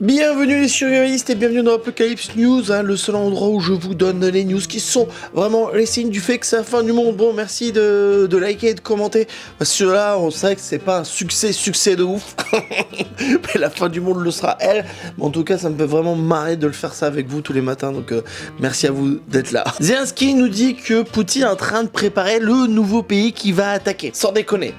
Bienvenue les surréalistes et bienvenue dans Apocalypse News, le seul endroit où je vous donne les news qui sont vraiment les signes du fait que c'est la fin du monde. Bon, merci de liker et de commenter, parce que là, on sait que c'est pas un succès de ouf, mais la fin du monde le sera elle. Mais en tout cas, ça me fait vraiment marrer de le faire ça avec vous tous les matins, donc merci à vous d'être là. Zelensky nous dit que Poutine est en train de préparer le nouveau pays qui va attaquer. Sans déconner,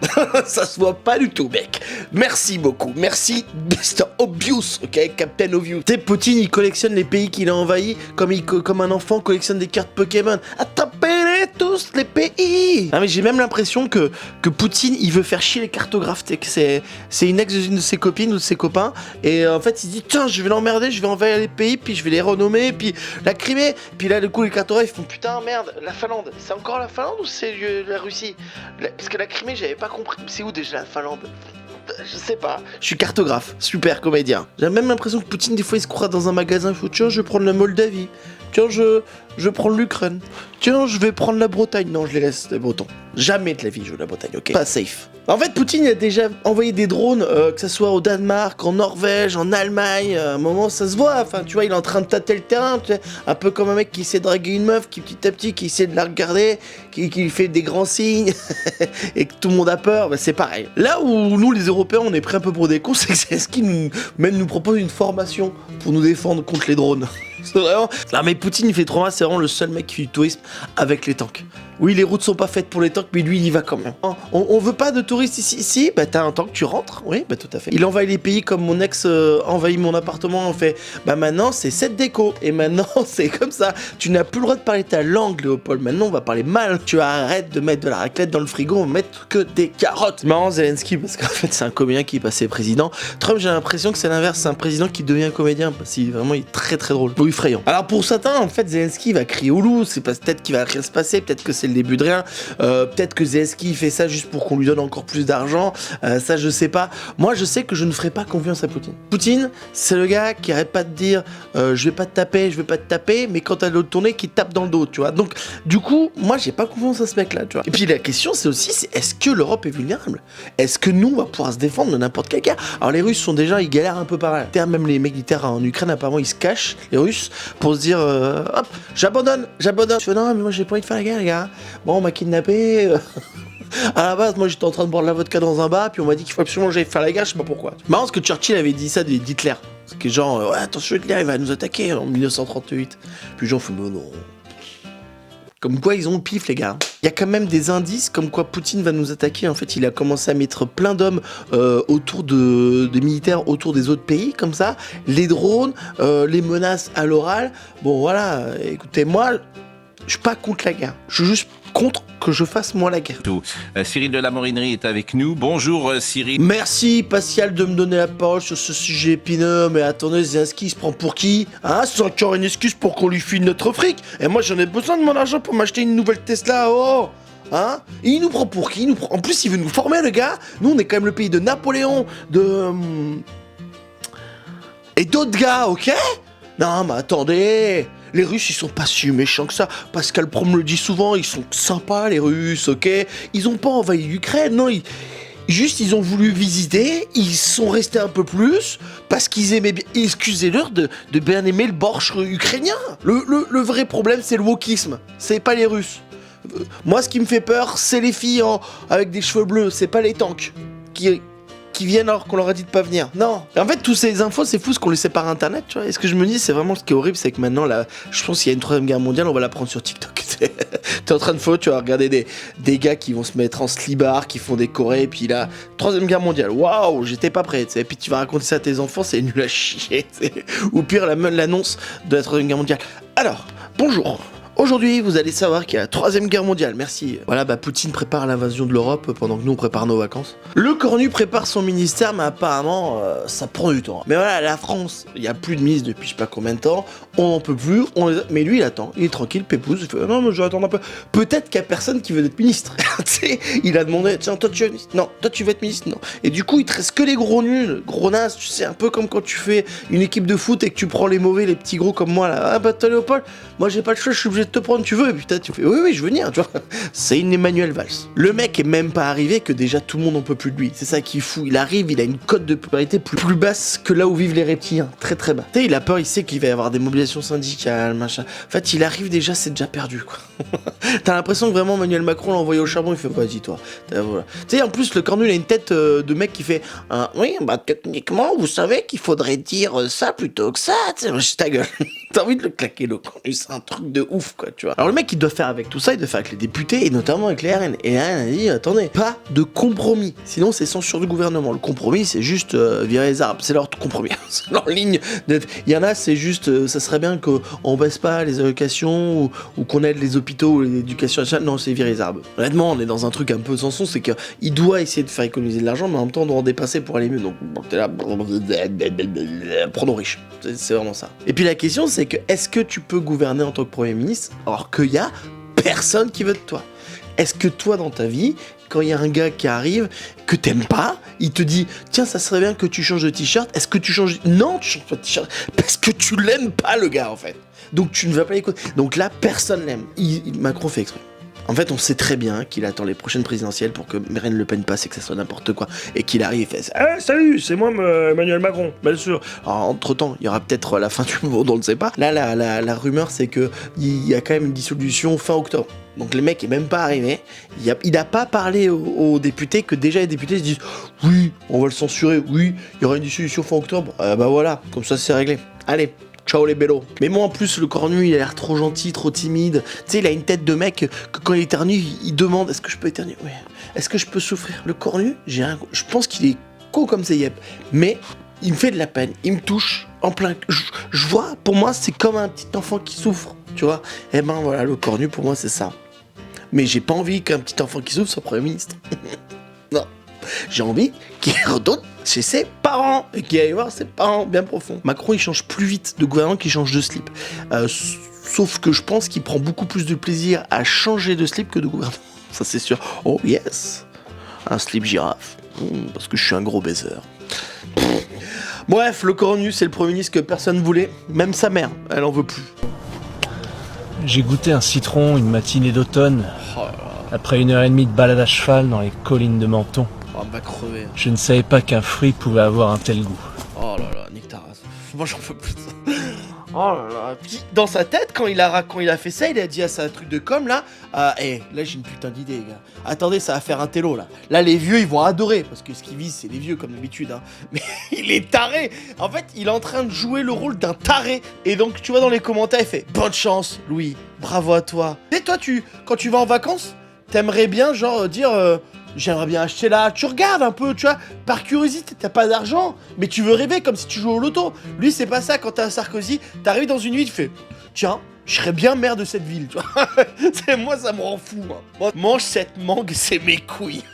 ça se voit pas du tout, mec. Merci beaucoup, merci Mr. Obvious, ok, Captain Obvious. Tu sais, Poutine, il collectionne les pays qu'il a envahis comme un enfant collectionne des cartes Pokémon. Attrapez-les tous, les pays. Ah mais j'ai même l'impression que Poutine, il veut faire chier les cartographes. C'est une ex d'une de ses copines ou de ses copains. Et en fait, il dit, tiens, je vais l'emmerder, je vais envahir les pays, puis je vais les renommer, puis la Crimée. Puis là, du coup, les cartographes, ils font, putain, merde, la Finlande. C'est encore la Finlande ou c'est la Russie? Parce que la Crimée, j'avais pas compris. C'est où déjà la Finlande? Je sais pas, je suis cartographe, super comédien. J'ai même l'impression que Poutine, des fois, il se croit dans un magasin, il faut, tiens, je vais prendre la Moldavie, tiens, je vais prendre l'Ukraine, tiens, je vais prendre la Bretagne. Non, je les laisse, les Bretons. Jamais de la vie, je veux la Bretagne, ok? Pas safe. En fait, Poutine a déjà envoyé des drones, que ce soit au Danemark, en Norvège, en Allemagne. À un moment, ça se voit. Enfin, tu vois, il est en train de tâter le terrain. Tu sais, un peu comme un mec qui essaie de draguer une meuf, qui petit à petit, qui essaie de la regarder, qui fait des grands signes, et que tout le monde a peur. Bah, c'est pareil. Là où nous, les Européens, on est pris un peu pour des cons, c'est que c'est ce qui nous propose une formation pour nous défendre contre les drones. C'est vraiment... Non mais Poutine il fait trop mal, c'est vraiment le seul mec qui fait du tourisme avec les tanks. Oui, les routes sont pas faites pour les tanks, mais lui il y va quand même. On veut pas de touristes ici, bah t'as un tank, tu rentres, oui, bah tout à fait. Il envahit les pays comme mon ex envahit mon appartement, on fait, bah maintenant c'est cette déco, et maintenant c'est comme ça. Tu n'as plus le droit de parler ta langue, Léopold, maintenant on va parler mal. Tu arrêtes de mettre de la raclette dans le frigo, on va mettre que des carottes. C'est marrant Zelensky, parce qu'en fait c'est un comédien qui est passé président. Trump, j'ai l'impression que c'est l'inverse, c'est un président qui devient comédien, parce qu'il vraiment il est très très drôle, ou effrayant. Alors pour certains, en fait, Zelensky va crier au loup, c'est peut-être qu'il va rien se passer, peut-être que c'est le début de rien, peut-être que Zelensky fait ça juste pour qu'on lui donne encore plus d'argent, ça je sais pas. Moi je sais que je ne ferai pas confiance à Poutine. Poutine, c'est le gars qui arrête pas de dire je vais pas te taper, mais quand t'as l'autre tourné qui te tape dans le dos, tu vois. Donc du coup, moi j'ai pas confiance à ce mec là, tu vois. Et puis la question c'est aussi, est-ce que l'Europe est vulnérable? Est-ce que nous on va pouvoir se défendre de n'importe quel gars? Alors les Russes sont déjà, ils galèrent un peu par là. Même les militaires en Ukraine apparemment ils se cachent, les Russes, pour se dire hop, j'abandonne. Je fais non mais moi j'ai pas envie de faire la guerre les gars. Bon on m'a kidnappé. À la base moi j'étais en train de boire de la vodka dans un bar, puis on m'a dit qu'il faut absolument que j'aille faire la guerre, je sais pas pourquoi. Marrant parce que Churchill avait dit ça d'Hitler. C'est que genre ouais attention Hitler il va nous attaquer en 1938. Puis Jean fait non. Comme quoi ils ont le pif les gars. Il y a quand même des indices comme quoi Poutine va nous attaquer. En fait il a commencé à mettre plein d'hommes autour des militaires autour des autres pays comme ça. Les drones, les menaces à l'oral. Bon voilà, écoutez moi, je suis pas contre la guerre. Je suis juste contre que je fasse moi la guerre. Cyril de la Morinerie est avec nous. Bonjour Cyril. Merci Pascal de me donner la parole sur ce sujet épineux, mais attendez, Zelensky il se prend pour qui? Hein, c'est encore une excuse pour qu'on lui file notre fric. Et moi j'en ai besoin de mon argent pour m'acheter une nouvelle Tesla, oh. Hein? Et il nous prend pour qui? En plus il veut nous former le gars. Nous on est quand même le pays de Napoléon, et d'autres gars, ok? Non mais attendez, les Russes ils sont pas si méchants que ça. Pascal Prom le dit souvent, ils sont sympas les Russes, ok? Ils ont pas envahi l'Ukraine, non, ils ont voulu visiter, ils sont restés un peu plus, parce qu'ils aimaient bien, excusez-leur de bien aimer le borsch ukrainien. Le vrai problème c'est le wokisme, c'est pas les Russes. Moi ce qui me fait peur c'est les filles avec des cheveux bleus, c'est pas les tanks qui viennent alors qu'on leur a dit de pas venir. Non. Et en fait, toutes ces infos, c'est fou ce qu'on les sait par internet, tu vois. Et ce que je me dis, c'est vraiment ce qui est horrible, c'est que maintenant, là, je pense qu'il y a une troisième guerre mondiale, on va la prendre sur TikTok. T'es en train de tu vas regarder des gars qui vont se mettre en slibard, qui font des chorés, et puis là, troisième guerre mondiale, waouh, j'étais pas prêt, tu sais. Et puis tu vas raconter ça à tes enfants, c'est nul à chier, t'sais. Ou pire, l'annonce de la troisième guerre mondiale. Alors, bonjour. Aujourd'hui, vous allez savoir qu'il y a la troisième guerre mondiale, merci. Voilà, bah Poutine prépare l'invasion de l'Europe pendant que nous on prépare nos vacances. Le cornu prépare son ministère, mais apparemment, ça prend du temps. Mais voilà, la France, il y a plus de ministre depuis je sais pas combien de temps, on n'en peut plus, mais lui il attend, il est tranquille, pépouze, il fait non mais je vais attendre un peu. Peut-être qu'il y a personne qui veut être ministre. Tu sais, il a demandé, tiens toi tu veux être ministre? Non, toi tu veux être ministre? Non. Et du coup il te reste que les gros nuls, gros nazes, tu sais, un peu comme quand tu fais une équipe de foot et que tu prends les mauvais, les petits gros comme moi là. Ah bah toi Léopold, moi j'ai pas le choix, je suis obligé de te prendre, tu veux? Et putain, tu fais, oui, je veux venir, tu vois. C'est une Emmanuel Valls. Le mec est même pas arrivé que déjà tout le monde en peut plus de lui. C'est ça qui est fou. Il arrive, il a une cote de popularité plus basse que là où vivent les reptiliens. Très très bas. Tu sais, il a peur, il sait qu'il va y avoir des mobilisations syndicales, machin. En fait, il arrive déjà, c'est déjà perdu, quoi. T'as l'impression que vraiment Emmanuel Macron l'a envoyé au charbon, il fait, vas-y, toi. Voilà. Tu sais, en plus, le cornu, il a une tête de mec qui fait, oui, bah, techniquement, vous savez qu'il faudrait dire ça plutôt que ça. Tu sais, ta gueule. T'as envie de le claquer, le cornu. C'est un truc de ouf, quoi, tu vois. Alors, le mec, il doit faire avec tout ça, il doit faire avec les députés, et notamment avec les RN. Et RN a dit, attendez, pas de compromis. Sinon, c'est censure du gouvernement. Le compromis, c'est juste virer les arbres. C'est leur compromis. C'est leur ligne. Il y en a, c'est juste, ça serait bien qu'on baisse pas les allocations ou qu'on aide les hôpitaux ou l'éducation nationale. Non, c'est virer les arbres. Honnêtement, on est dans un truc un peu sans son, c'est qu'il doit essayer de faire économiser de l'argent, mais en même temps, on doit en dépasser pour aller mieux. Donc, t'es là, prenons riches. C'est vraiment ça. Et puis la question, c'est que est-ce que tu peux gouverner en tant que Premier ministre alors qu'il y a personne qui veut de toi? Est-ce que toi, dans ta vie, quand il y a un gars qui arrive, que t'aimes pas, il te dit « Tiens, ça serait bien que tu changes de t-shirt. » Est-ce que tu changes... Non, tu changes pas de t-shirt. Parce que tu l'aimes pas, le gars, en fait. Donc tu ne vas pas l'écouter. Donc là, personne l'aime. Macron fait exprès. En fait, on sait très bien qu'il attend les prochaines présidentielles pour que Marine Le Pen passe et que ça soit n'importe quoi. Et qu'il arrive et fait « salut, c'est moi Emmanuel Macron, bien sûr. » Alors, entre-temps, il y aura peut-être la fin du monde, on ne sait pas. Là, la rumeur, c'est qu'il y a quand même une dissolution fin octobre. Donc le mec est même pas arrivé. Il n'a pas parlé aux députés, que déjà les députés se disent « Oui, on va le censurer, oui, il y aura une dissolution fin octobre. » Bah voilà, comme ça c'est réglé. Allez. Ciao les bellos. Mais moi en plus le cornu il a l'air trop gentil, trop timide. Tu sais il a une tête de mec que quand il éternue il demande est-ce que je peux éternuer? Oui. Est-ce que je peux souffrir? Le cornu, je pense qu'il est con comme c'est yep. Mais il me fait de la peine, il me touche en plein. Je vois, pour moi c'est comme un petit enfant qui souffre, tu vois. Et ben voilà, le cornu pour moi c'est ça. Mais j'ai pas envie qu'un petit enfant qui souffre soit Premier ministre. Non. J'ai envie qu'il retourne chez ses parents et qu'il aille voir ses parents bien profonds. Macron il change plus vite de gouvernement qu'il change de slip. Sauf que je pense qu'il prend beaucoup plus de plaisir à changer de slip que de gouvernement. Ça c'est sûr. Oh yes. Un slip girafe. Parce que je suis un gros baiser. Bref, le cornu c'est le Premier ministre que personne voulait. Même sa mère, elle en veut plus. J'ai goûté un citron une matinée d'automne, après 1h30 de balade à cheval dans les collines de Menton. Oh, bah crever. Je ne savais pas qu'un fruit pouvait avoir un tel goût. Oh là là, nique ta race. Moi j'en peux plus de ça. Oh là là. Puis, dans sa tête, quand il a fait ça, il a dit à sa truc de com là, là j'ai une putain d'idée, les gars. Attendez, ça va faire un télo là. Là les vieux ils vont adorer, parce que ce qu'ils visent c'est les vieux comme d'habitude. Hein. Mais il est taré. En fait, il est en train de jouer le rôle d'un taré. Et donc tu vois dans les commentaires, il fait bonne chance, Louis. Bravo à toi. Et toi, quand tu vas en vacances, t'aimerais bien genre dire. J'aimerais bien acheter là, tu regardes un peu, tu vois, par curiosité, t'as pas d'argent, mais tu veux rêver comme si tu jouais au loto. Lui, c'est pas ça, quand t'as un Sarkozy, t'arrives dans une ville, tu fais, tiens, je serais bien maire de cette ville, tu vois. Moi, ça me rend fou, hein. Moi, mange cette mangue, c'est mes couilles.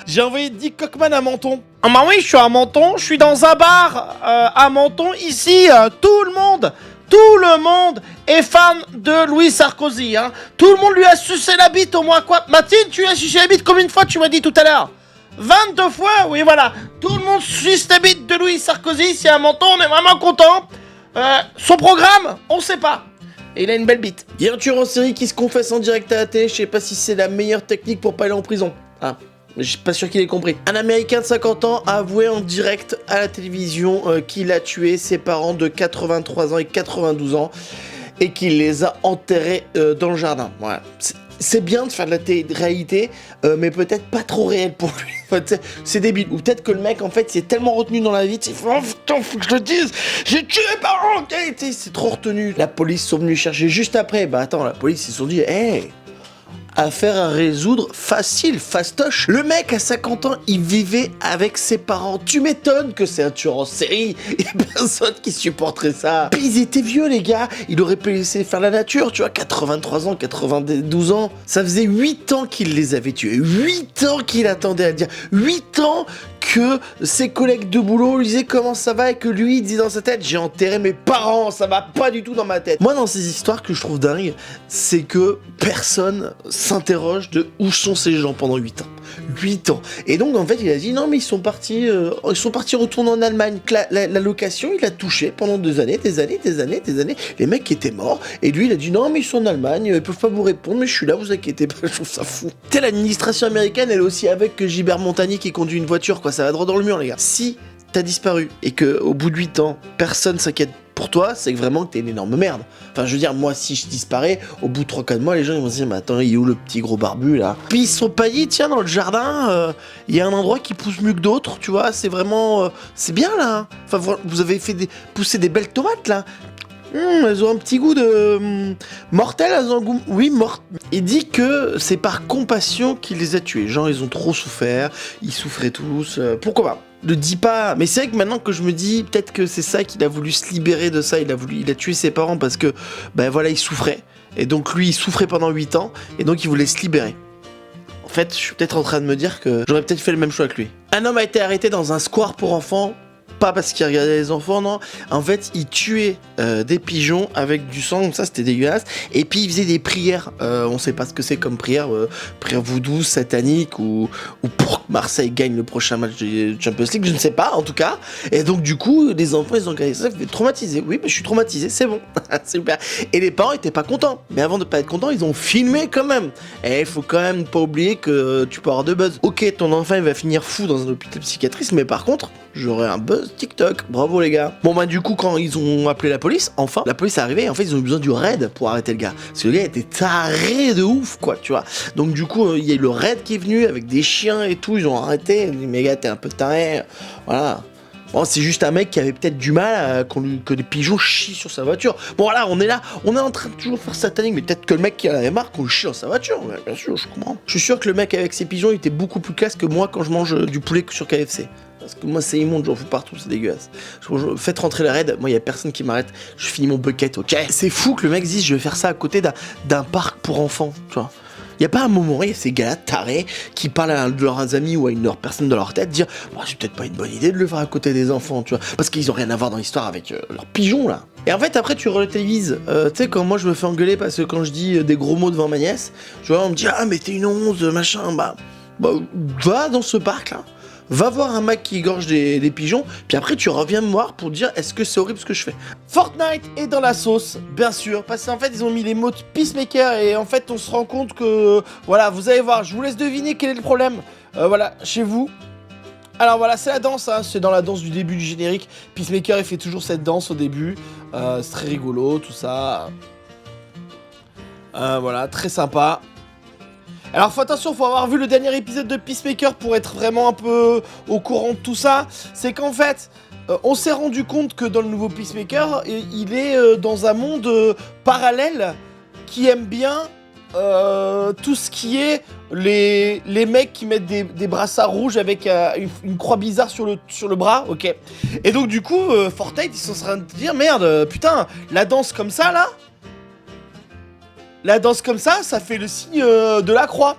J'ai envoyé Dick Cockman à Menton. Ah bah oui, je suis à Menton, je suis dans un bar à Menton, ici, tout le monde est fan de Louis Sarkozy, hein. Tout le monde lui a sucé la bite au moins quoi. Mathilde, tu lui as sucé la bite combien de fois tu m'as dit tout à l'heure? 22 fois, oui voilà. Tout le monde suce la bite de Louis Sarkozy, c'est à Menton, on est vraiment content. Son programme, on sait pas. Et il a une belle bite. Il y a un tueur en série qui se confesse en direct à la télé, je sais pas si c'est la meilleure technique pour pas aller en prison. Ah. Je suis pas sûr qu'il ait compris. Un Américain de 50 ans a avoué en direct à la télévision qu'il a tué ses parents de 83 ans et 92 ans et qu'il les a enterrés dans le jardin. Voilà. C'est bien de faire de la télé-réalité, mais peut-être pas trop réel pour lui. Enfin, c'est débile. Ou peut-être que le mec, en fait, s'est tellement retenu dans la vie, il fait « Oh putain, faut que je le dise, j'ai tué mes parents !» C'est trop retenu. La police sont venus chercher juste après. Bah attends, la police, ils se sont dit « Hey !» Affaire à résoudre facile, fastoche. Le mec à 50 ans, il vivait avec ses parents. Tu m'étonnes que c'est un tueur en série. Il y a personne qui supporterait ça. Puis ils étaient vieux les gars. Il aurait pu laisser faire la nature, tu vois. 83 ans, 92 ans. Ça faisait 8 ans qu'il les avait tués. 8 ans qu'il attendait à dire. 8 ans que ses collègues de boulot lui disaient comment ça va et que lui il disait dans sa tête j'ai enterré mes parents, ça va pas du tout dans ma tête. Moi dans ces histoires que je trouve dingue, c'est que personne s'interroge de où sont ces gens pendant 8 ans. 8 ans. Et donc en fait il a dit non mais ils sont partis retourner en Allemagne. La location il a touché pendant des années. Les mecs qui étaient morts. Et lui il a dit non mais ils sont en Allemagne, ils peuvent pas vous répondre mais je suis là, vous inquiétez pas, je trouve ça fou. Telle l'administration américaine, elle est aussi avec Gilbert Montagny qui conduit une voiture quoi, ça va droit dans le mur les gars. Si t'as disparu et que au bout de 8 ans personne s'inquiète pour toi, c'est que vraiment que t'es une énorme merde. Enfin, je veux dire, moi, si je disparais, au bout de 3-4 mois, les gens ils vont se dire, mais attends, il est où le petit gros barbu là? Puis ils sont paillés, tiens, dans le jardin, il y a un endroit qui pousse mieux que d'autres, tu vois, c'est vraiment. C'est bien là. Hein. Enfin, vous avez fait pousser des belles tomates là. Elles ont un petit goût de. Mortel, elles ont un goût. Oui, mort. Il dit que c'est par compassion qu'il les a tués. Genre, ils ont trop souffert, ils souffraient tous. Pourquoi pas? Ne dis pas, mais c'est vrai que maintenant que je me dis peut-être que c'est ça qu'il a voulu se libérer de ça, il a tué ses parents parce que ben voilà, il souffrait et donc lui il souffrait pendant 8 ans et donc il voulait se libérer. En fait, je suis peut-être en train de me dire que j'aurais peut-être fait le même choix que lui. Un homme a été arrêté dans un square pour enfants. Pas parce qu'il regardait les enfants, non. En fait, il tuait des pigeons avec du sang, donc ça c'était dégueulasse. Et puis il faisait des prières. On sait pas ce que c'est comme prière, prière voodoo, satanique ou pour que Marseille gagne le prochain match de Champions League, je ne sais pas en tout cas. Et donc du coup, les enfants ils ont regardé ça, ils étaient traumatisés. Oui, mais je suis traumatisé, c'est bon, super. Et les parents étaient pas contents. Mais avant de pas être contents, ils ont filmé quand même. Et il faut quand même pas oublier que tu peux avoir de buzz. Ok, ton enfant il va finir fou dans un hôpital psychiatrique, mais par contre, j'aurai un buzz TikTok, bravo les gars. Bon bah du coup quand ils ont appelé la police, enfin la police est arrivée et en fait ils ont eu besoin du raid pour arrêter le gars. Parce que le gars était taré de ouf quoi, tu vois. Donc du coup il y a eu le raid qui est venu avec des chiens et tout, ils ont arrêté, ils ont dit mais gars t'es un peu taré, voilà. Bon, c'est juste un mec qui avait peut-être du mal que des pigeons chient sur sa voiture. Bon voilà, on est là, on est en train de toujours faire satanique, mais peut-être que le mec qui en avait marre qu'on chie dans sa voiture, ouais, bien sûr, je comprends. Je suis sûr que le mec avec ses pigeons il était beaucoup plus classe que moi quand je mange du poulet sur KFC. Parce que moi c'est immonde, j'en fous partout, c'est dégueulasse. Faites rentrer la raid, moi y a personne qui m'arrête, je finis mon bucket, ok. C'est fou que le mec dise je vais faire ça à côté d'un parc pour enfants, tu vois. Y a pas un moment, il y a ces gars-là tarés qui parlent à de leurs amis ou à une personne dans leur tête, dire oh, c'est peut-être pas une bonne idée de le faire à côté des enfants, tu vois, parce qu'ils ont rien à voir dans l'histoire avec leurs pigeons là. Et en fait après tu relativises, tu sais quand moi je me fais engueuler parce que quand je dis des gros mots devant ma nièce, tu vois on me dit ah mais t'es une 11 machin, bah va dans ce parc là. Va voir un mec qui égorge des pigeons, puis après tu reviens me voir pour dire est-ce que c'est horrible ce que je fais. Fortnite est dans la sauce, bien sûr, parce qu'en fait ils ont mis les mots de Peacemaker et en fait on se rend compte que, voilà, vous allez voir, je vous laisse deviner quel est le problème, voilà, chez vous. Alors voilà, c'est la danse, hein, c'est dans la danse du début du générique, Peacemaker il fait toujours cette danse au début, c'est très rigolo, tout ça. Voilà, très sympa. Alors attention, faut avoir vu le dernier épisode de Peacemaker pour être vraiment un peu au courant de tout ça. C'est qu'en fait, on s'est rendu compte que dans le nouveau Peacemaker, il est dans un monde parallèle qui aime bien tout ce qui est les mecs qui mettent des brassards rouges avec une croix bizarre sur le bras, ok. Et donc du coup, Fortnite, ils sont en train de dire, merde, putain, la danse comme ça là, la danse comme ça fait le signe de la croix.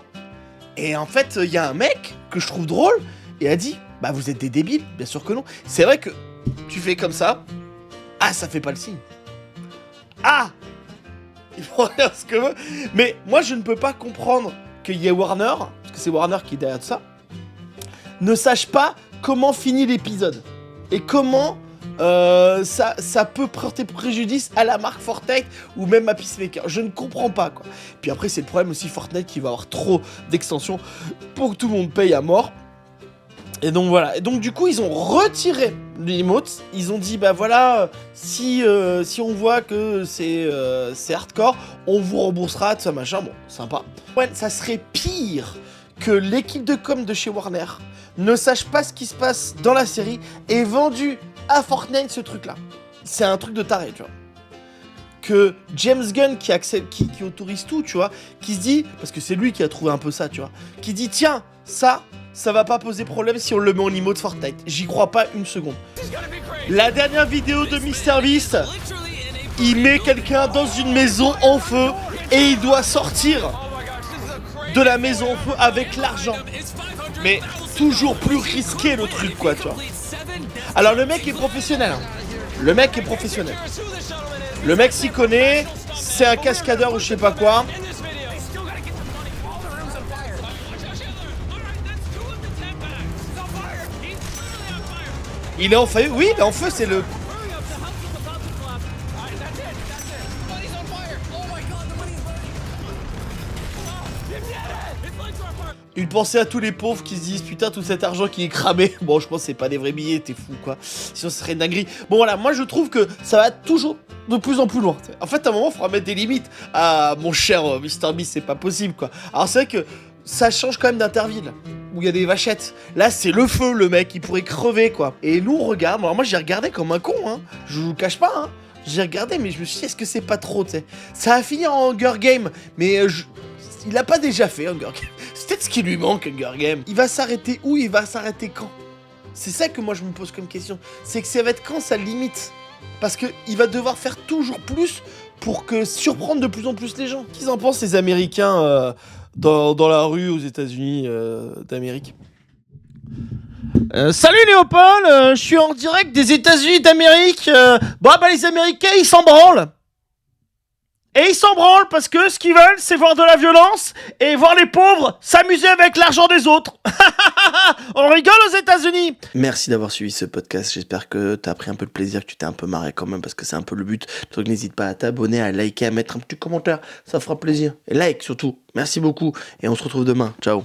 Et en fait, il y a un mec que je trouve drôle et a dit bah vous êtes des débiles, bien sûr que non. C'est vrai que tu fais comme ça, ah ça fait pas le signe. Ah il faut faire ce que veut. Mais moi je ne peux pas comprendre qu'il y ait Warner, parce que c'est Warner qui est derrière ça, ne sache pas comment finit l'épisode et comment ça peut porter préjudice à la marque Fortnite ou même à Peacemaker. Je ne comprends pas quoi. Puis après c'est le problème aussi Fortnite qui va avoir trop d'extensions pour que tout le monde paye à mort. Et donc voilà. Et donc du coup ils ont retiré l'emote. Ils ont dit bah voilà si on voit que c'est hardcore, on vous remboursera tout ça machin. Bon sympa. Ouais, ça serait pire que l'équipe de com de chez Warner ne sache pas ce qui se passe dans la série et vendu à Fortnite ce truc là. C'est un truc de taré, tu vois. Que James Gunn qui autorise tout, tu vois, qui se dit, parce que c'est lui qui a trouvé un peu ça, tu vois, qui dit tiens, ça va pas poser problème si on le met en emote Fortnite. J'y crois pas une seconde. La dernière vidéo de MrBeast, il met quelqu'un dans une maison en feu et il doit sortir de la maison en feu avec l'argent. Mais toujours plus risqué le truc quoi, tu vois. Alors le mec est professionnel, hein. Le mec est professionnel. Le mec s'y connaît, c'est un cascadeur ou je sais pas quoi. Il est en feu, oui, mais en feu, c'est le... Il pensait à tous les pauvres qui se disent putain tout cet argent qui est cramé. Bon je pense que c'est pas des vrais billets, t'es fou quoi. Sinon ce serait une dinguerie. Bon voilà, moi je trouve que ça va toujours de plus en plus loin. En fait à un moment il faudra mettre des limites. Ah mon cher Mr Beast, c'est pas possible quoi. Alors c'est vrai que ça change quand même d'Interville, où il y a des vachettes. Là c'est le feu le mec, il pourrait crever quoi. Et nous on regarde, alors moi j'ai regardé comme un con hein. Je vous cache pas hein. J'ai regardé mais je me suis dit est-ce que c'est pas trop tu sais. Ça va finir en Hunger Game, mais il a pas déjà fait Hunger Game. C'est peut-être ce qui lui manque, Hunger Game. Il va s'arrêter où? Il va s'arrêter quand? C'est ça que moi je me pose comme question. C'est que ça va être quand sa limite? Parce que il va devoir faire toujours plus pour que surprendre de plus en plus les gens. Qu'est-ce qu'ils en pensent les Américains dans la rue aux États-Unis d'Amérique? Salut Léopold, je suis en direct des États-Unis d'Amérique. Bon bah les Américains ils s'en branlent. Et ils s'en branlent parce que ce qu'ils veulent, c'est voir de la violence et voir les pauvres s'amuser avec l'argent des autres. On rigole aux États-Unis. Merci d'avoir suivi ce podcast. J'espère que t'as pris un peu de plaisir, que tu t'es un peu marré quand même parce que c'est un peu le but. Donc n'hésite pas à t'abonner, à liker, à mettre un petit commentaire. Ça fera plaisir. Et like surtout. Merci beaucoup. Et on se retrouve demain. Ciao.